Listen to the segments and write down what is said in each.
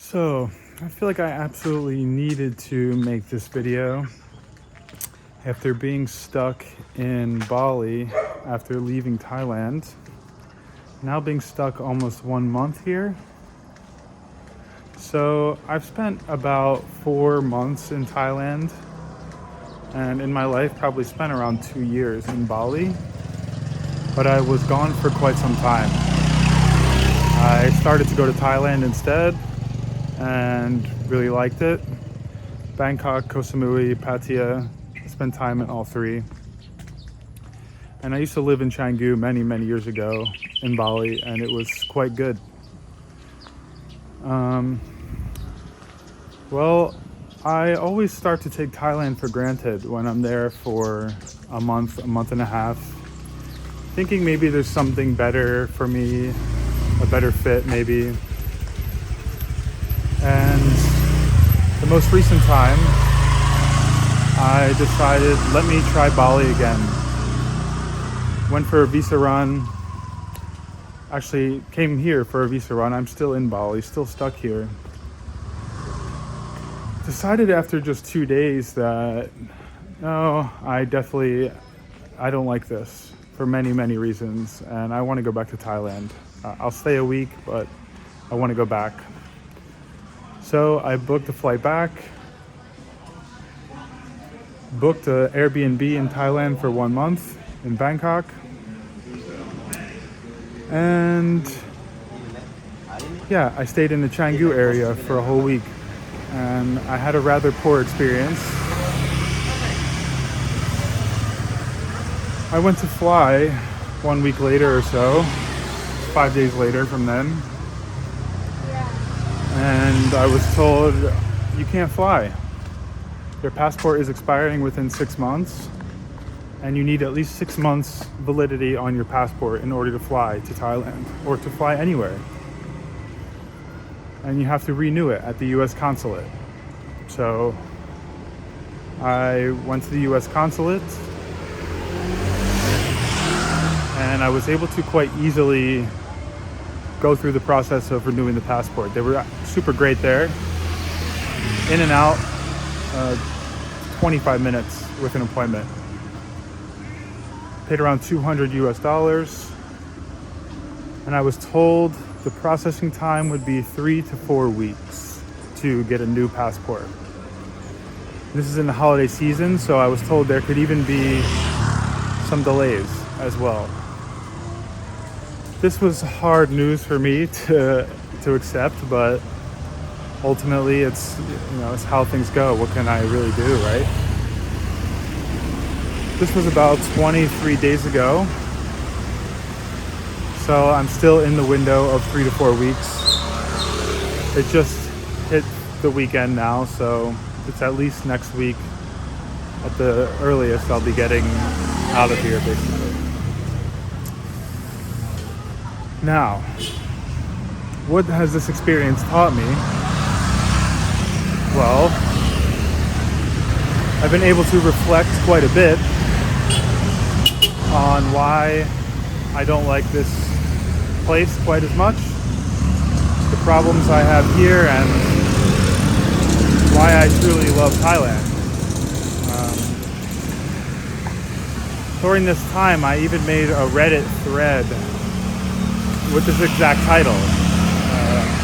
So, I feel like I absolutely needed to make this video after being stuck in Bali after leaving Thailand. Now being stuck almost 1 month here. So, I've spent about 4 months in Thailand, and in my life, probably spent around 2 years in Bali, but I was gone for quite some time. I started to go to Thailand instead and really liked it. Bangkok, Koh Samui, Pattaya. I spent time in all three. And I used to live in Canggu many years ago in Bali, and it was quite good. Well, I always start to take Thailand for granted when I'm there for a month and a half, thinking maybe there's something better for me, a better fit maybe. And the most recent time, I decided, let me try Bali again. Went for a visa run. Actually, came here for a visa run. I'm still in Bali, still stuck here. Decided after just 2 days that, no, I don't like this for many reasons. And I want to go back to Thailand. I'll stay a week, but I want to go back. So I booked a flight back, booked an Airbnb in Thailand for 1 month in Bangkok, and yeah, I stayed in the Canggu area for a whole week, and I had a rather poor experience. I went to fly 1 week later or so, 5 days later from then, and I was told, you can't fly. Your passport is expiring within 6 months, and you need at least 6 months validity on your passport in order to fly to Thailand or to fly anywhere. And you have to renew it at the US consulate. So I went to the US consulate, and I was able to quite easily go through the process of renewing the passport. They were super great there. In and out, 25 minutes with an appointment. Paid around $200 US, and I was told the processing time would be 3 to 4 weeks to get a new passport. This is in the holiday season, so I was told there could even be some delays as well. This was hard news for me to accept, but ultimately it's how things go. What can I really do, right? This was about 23 days ago, so I'm still in the window of 3 to 4 weeks. It just hit the weekend now, so it's at least next week at the earliest I'll be getting out of here, basically. Now, what has this experience taught me? Well, I've been able to reflect quite a bit on why I don't like this place quite as much, the problems I have here, and why I truly love Thailand. During this time, I even made a Reddit thread with this exact title.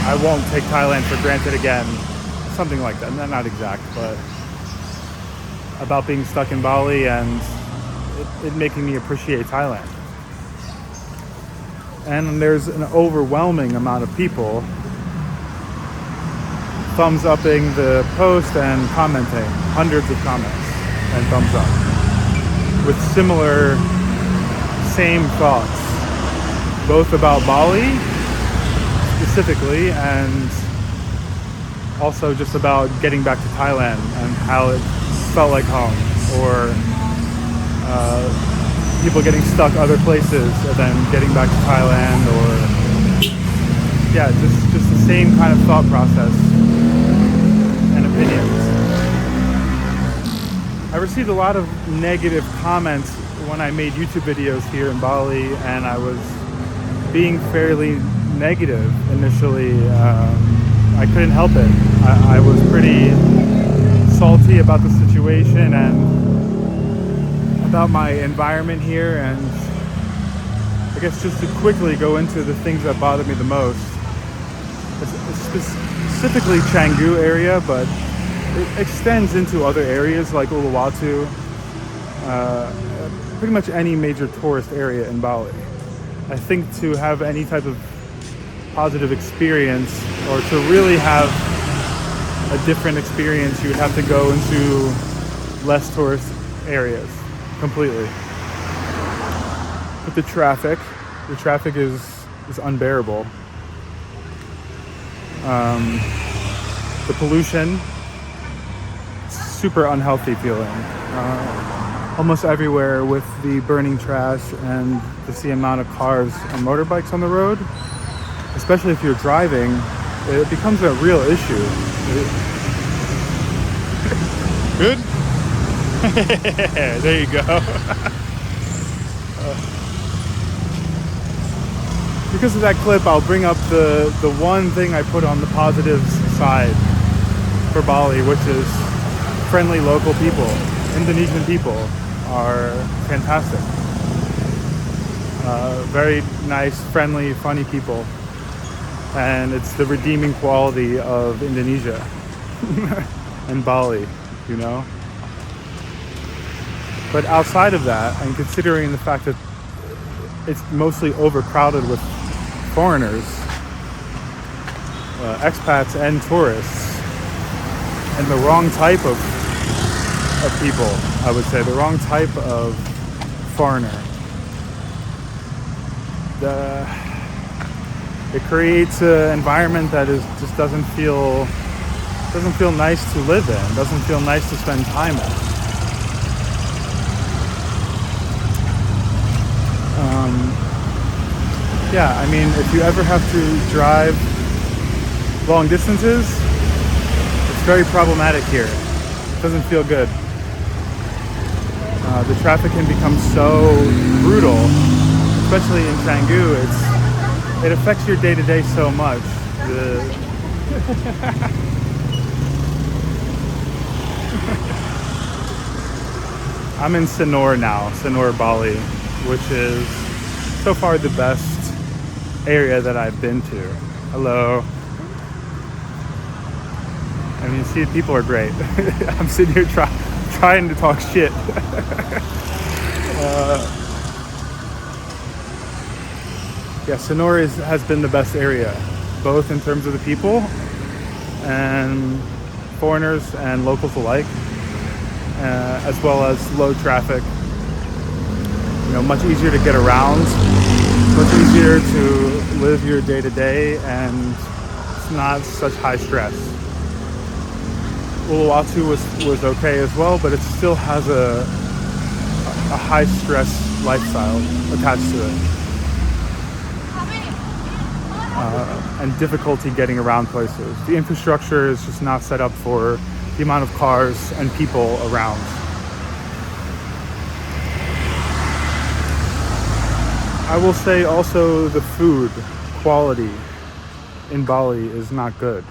I won't take Thailand for granted again. Something like that. Not exact, but about being stuck in Bali and it making me appreciate Thailand. And there's an overwhelming amount of people thumbs upping the post and commenting. Hundreds of comments and thumbs up with similar, same thoughts, both about Bali specifically and also just about getting back to Thailand and how it felt like home, or people getting stuck other places and then getting back to Thailand, or yeah, just the same kind of thought process and opinions. I received a lot of negative comments when I made YouTube videos here in Bali, and I was being fairly negative initially I couldn't help it. I was pretty salty about the situation and about my environment here, and I guess just to quickly go into the things that bother me the most. It's specifically Canggu area, but it extends into other areas like Uluwatu, pretty much any major tourist area in Bali. I think to have any type of positive experience, or to really have a different experience, you would have to go into less tourist areas completely. But the traffic is unbearable. The pollution, super unhealthy feeling. Almost everywhere with the burning trash and just the amount of cars and motorbikes on the road, especially if you're driving, it becomes a real issue. Good? There you go. Because of that clip, I'll bring up the one thing I put on the positives side for Bali, which is friendly local people. Indonesian people are fantastic. Very nice, friendly, funny people. And it's the redeeming quality of Indonesia and Bali, you know? But outside of that, and considering the fact that it's mostly overcrowded with foreigners, expats and tourists, and the wrong type of people, I would say, the wrong type of foreigner. It creates an environment that just doesn't feel nice to live in, doesn't feel nice to spend time in. Yeah, I mean, if you ever have to drive long distances, it's very problematic here. It doesn't feel good. The traffic can become so brutal, especially in Canggu. It affects your day-to-day so much. I'm in Sanur now, Sanur, Bali, which is so far the best area that I've been to. Hello. I mean, see, people are great. I'm sitting here trying to talk shit. Yeah, Sanur has been the best area, both in terms of the people and foreigners and locals alike, as well as low traffic. You know, much easier to get around, much easier to live your day-to-day, and it's not such high stress. Uluwatu was okay as well, but it still has a high stress lifestyle attached to it. And difficulty getting around places. The infrastructure is just not set up for the amount of cars and people around. I will say also the food quality in Bali is not good.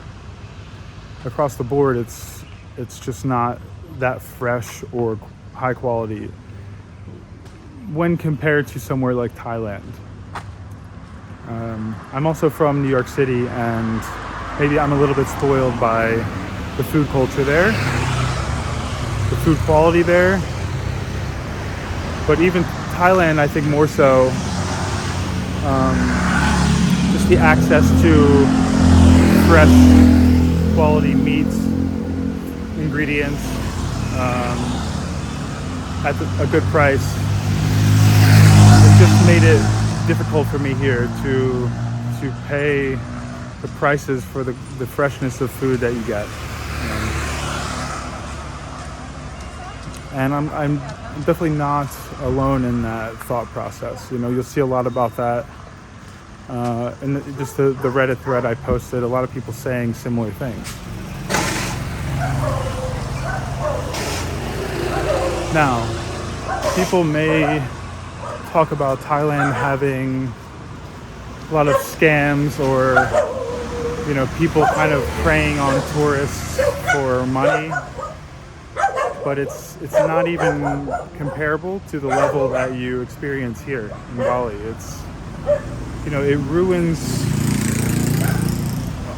Across the board, it's just not that fresh or high quality when compared to somewhere like Thailand. I'm also from New York City, and maybe I'm a little bit spoiled by the food culture there, the food quality there. But even Thailand, I think more so, just the access to fresh quality meats, ingredients, at a good price. It just made it difficult for me here to pay the prices for the freshness of food that you get. And I'm definitely not alone in that thought process. You know, you'll see a lot about that in just the Reddit thread I posted. A lot of people saying similar things. Now, people may talk about Thailand having a lot of scams or people kind of preying on tourists for money, but it's not even comparable to the level that you experience here in Bali. It ruins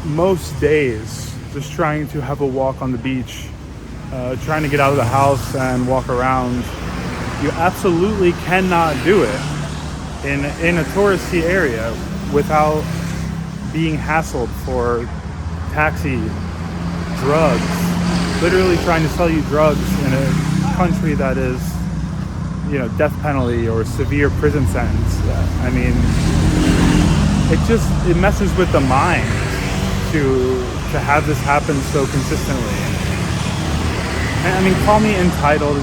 most days just trying to have a walk on the beach, trying to get out of the house and walk around. You absolutely cannot do it in a touristy area without being hassled for taxi, drugs, literally trying to sell you drugs in a country that is, death penalty or severe prison sentence. I mean, it messes with the mind to have this happen so consistently. And I mean, call me entitled.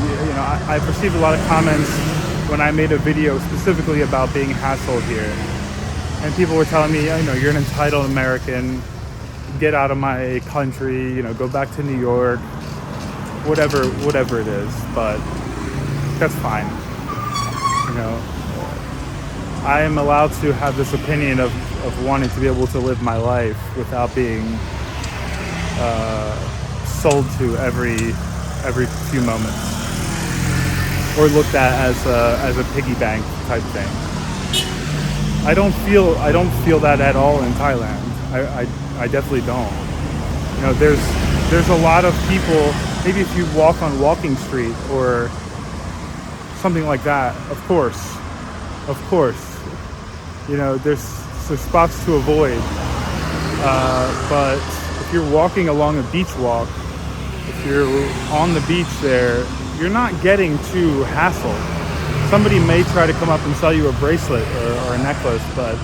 I've received a lot of comments when I made a video specifically about being hassled here. And people were telling me, you're an entitled American, get out of my country, go back to New York, whatever it is. But that's fine. I am allowed to have this opinion of wanting to be able to live my life without being sold to every few moments, or looked at as a piggy bank type thing. I don't feel that at all in Thailand. I definitely don't. There's a lot of people. Maybe if you walk on Walking Street or something like that, of course. There's spots to avoid. But if you're walking along a beach walk, if you're on the beach there, you're not getting too hassled. Somebody may try to come up and sell you a bracelet or a necklace, but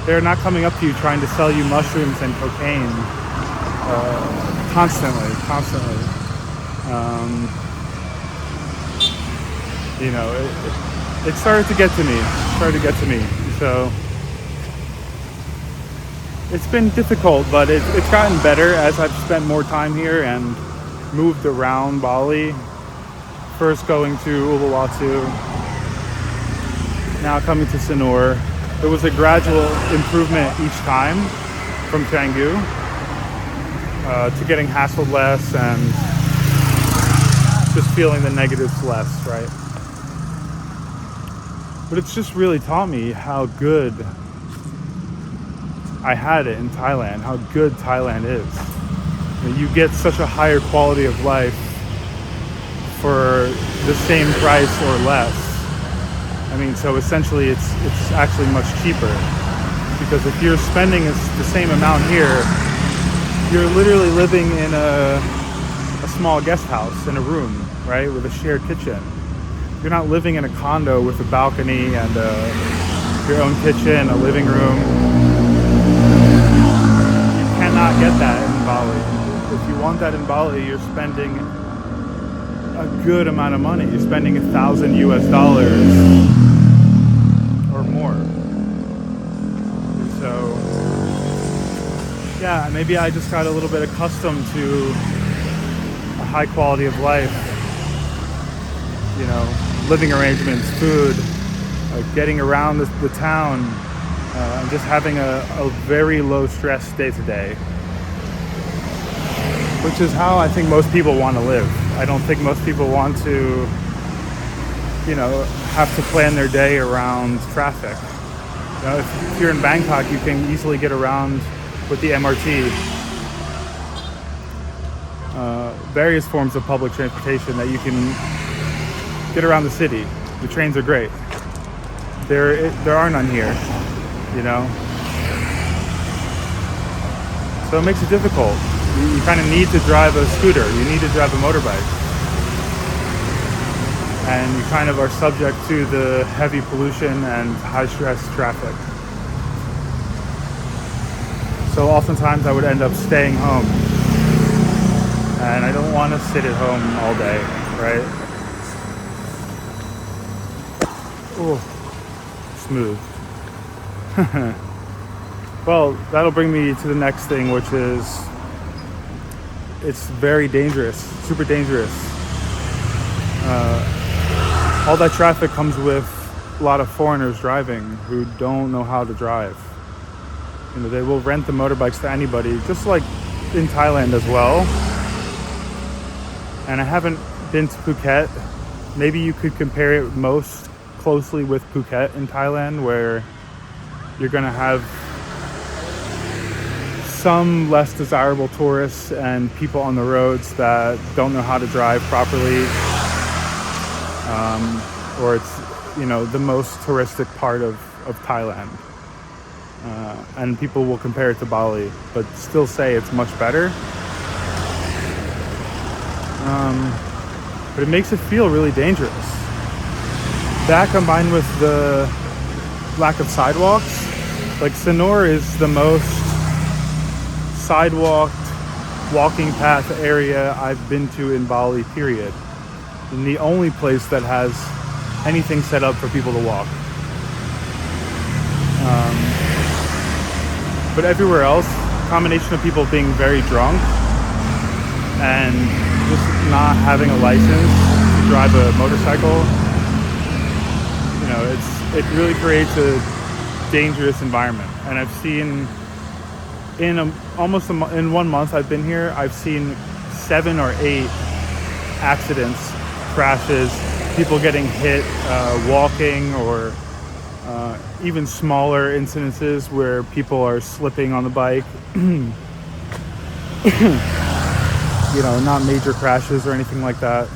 they're not coming up to you trying to sell you mushrooms and cocaine constantly. It started to get to me. So it's been difficult, but it's gotten better as I've spent more time here and moved around Bali. First going to Uluwatu, now coming to Sanur. There was a gradual improvement each time from Canggu to getting hassled less and just feeling the negatives less, right? But it's just really taught me how good I had it in Thailand, how good Thailand is. You get such a higher quality of life for the same price or less. I mean, so essentially it's actually much cheaper, because if you're spending the same amount here, you're literally living in a small guest house in a room, right, with a shared kitchen. You're not living in a condo with a balcony and your own kitchen, a living room. You cannot get that in Bali. If you want that in Bali, you're spending a good amount of money. You're spending $1,000 US or more. So, yeah, maybe I just got a little bit accustomed to a high quality of life. Living arrangements, food, getting around the town, and just having a very low stress day to day, which is how I think most people want to live. I don't think most people want to, have to plan their day around traffic. If you're in Bangkok, you can easily get around with the MRT. Various forms of public transportation that you can get around the city. The trains are great. There are none here, So it makes it difficult. You kind of need to drive a scooter. You need to drive a motorbike. And you kind of are subject to the heavy pollution and high stress traffic. So oftentimes I would end up staying home. And I don't want to sit at home all day, right? Oh, smooth. Well, that'll bring me to the next thing, which is it's very dangerous, super dangerous. All that traffic comes with a lot of foreigners driving who don't know how to drive. They will rent the motorbikes to anybody, just like in Thailand as well. And I haven't been to Phuket. Maybe you could compare it most closely with Phuket in Thailand, where you're going to have some less desirable tourists and people on the roads that don't know how to drive properly, or it's the most touristic part of Thailand, and people will compare it to Bali but still say it's much better, but it makes it feel really dangerous. That combined with the lack of sidewalks, like Sanur is the most sidewalked walking path area I've been to in Bali, period. And the only place that has anything set up for people to walk. But everywhere else, combination of people being very drunk and just not having a license to drive a motorcycle, it really creates a dangerous environment. And I've seen in 1 month I've been here, I've seen 7 or 8 accidents, crashes, people getting hit walking, or even smaller incidences where people are slipping on the bike. Not major crashes or anything like that.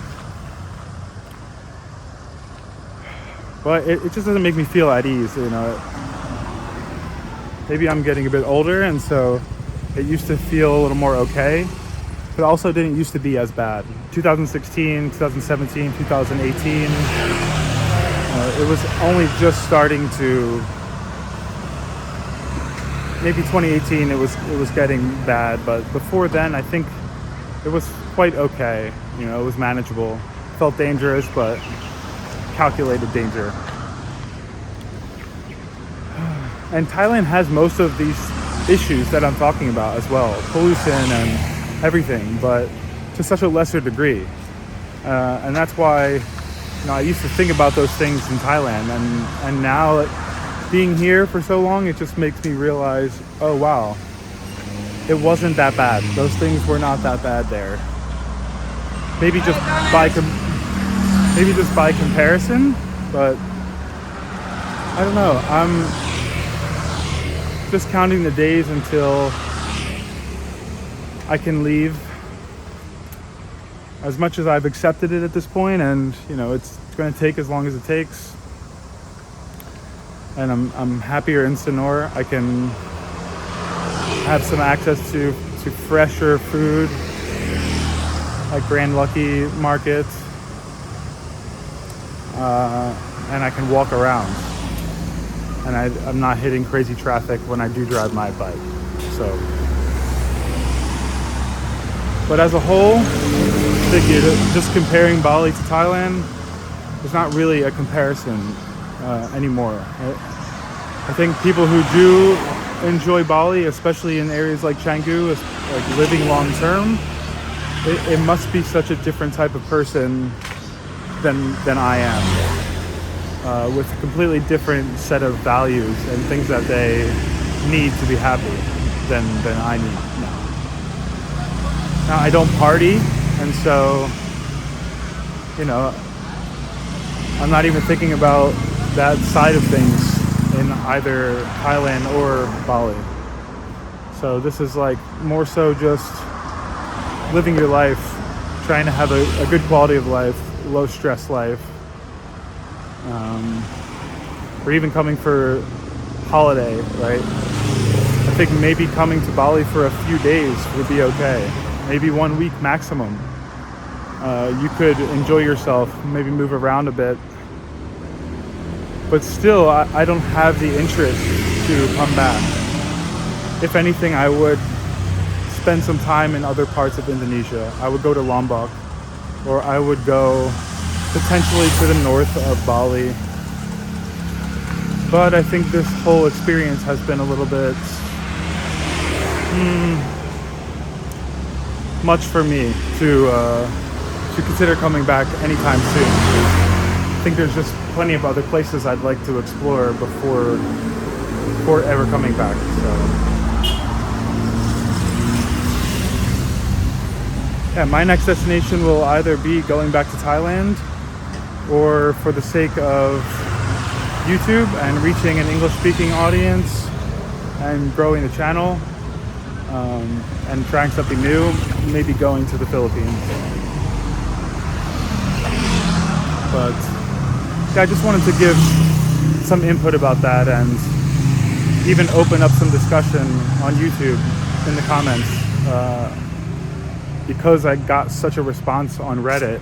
But it just doesn't make me feel at ease, Maybe I'm getting a bit older, and so it used to feel a little more okay, but also didn't used to be as bad. 2016, 2017, 2018, it was only just starting to, maybe 2018 it was getting bad, but before then I think it was quite okay. It was manageable. Felt dangerous, but calculated danger. And Thailand has most of these issues that I'm talking about as well, pollution and everything, but to such a lesser degree. And that's why I used to think about those things in Thailand, and now being here for so long, it just makes me realize, oh wow, it wasn't that bad. Those things were not that bad there. Maybe just by comparison, but I don't know. I'm just counting the days until I can leave. As much as I've accepted it at this point, and it's going to take as long as it takes. And I'm happier in Sanur. I can have some access to fresher food, like Grand Lucky Market, and I can walk around. And I'm not hitting crazy traffic when I do drive my bike. So, but as a whole, I think just comparing Bali to Thailand, there's not really a comparison anymore. I think people who do enjoy Bali, especially in areas like Canggu, like living long term, it must be such a different type of person than I am. With a completely different set of values and things that they need to be happy than I need now. Now, I don't party, and so, I'm not even thinking about that side of things in either Thailand or Bali. So this is like more so just living your life, trying to have a good quality of life, low stress life. Or even coming for holiday, right? I think maybe coming to Bali for a few days would be okay. Maybe 1 week maximum. You could enjoy yourself, maybe move around a bit. But still, I don't have the interest to come back. If anything, I would spend some time in other parts of Indonesia. I would go to Lombok, or I would go potentially to the north of Bali. But I think this whole experience has been a little bit much for me to consider coming back anytime soon. I think there's just plenty of other places I'd like to explore before for ever coming back. So yeah, my next destination will either be going back to Thailand, or for the sake of YouTube and reaching an English-speaking audience and growing the channel, and trying something new, maybe going to the Philippines. But yeah, I just wanted to give some input about that and even open up some discussion on YouTube in the comments, because I got such a response on Reddit.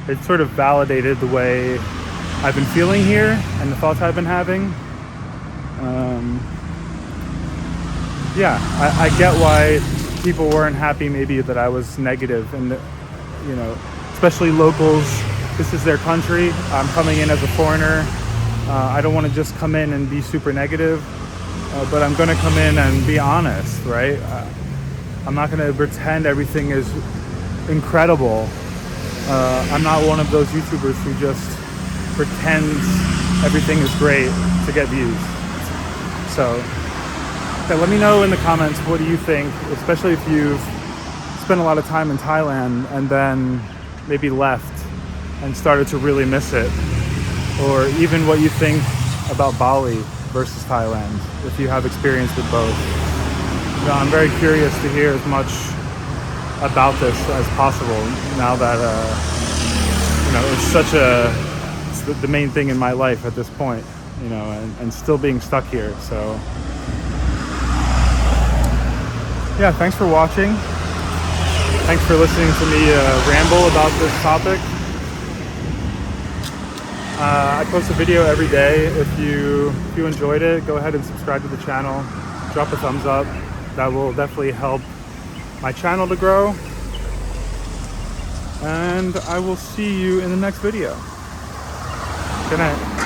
It sort of validated the way I've been feeling here and the thoughts I've been having. Yeah, I get why people weren't happy maybe that I was negative, and you know, especially locals. This is their country. I'm coming in as a foreigner. I don't want to just come in and be super negative, but I'm going to come in and be honest, right? I'm not going to pretend everything is incredible. I'm not one of those YouTubers who just pretends everything is great to get views. So yeah, let me know in the comments, what do you think, especially if you've spent a lot of time in Thailand and then maybe left and started to really miss it, or even what you think about Bali versus Thailand, if you have experience with both. You know, I'm very curious to hear as much about this as possible now that you know, it's the main thing in my life at this point, you know, and still being stuck here. So yeah, thanks for watching. Thanks for listening to me ramble about this topic. I post a video every day. If you enjoyed it, go ahead and subscribe to the channel. Drop a thumbs up. That will definitely help my channel to grow. And I will see you in the next video. Good night.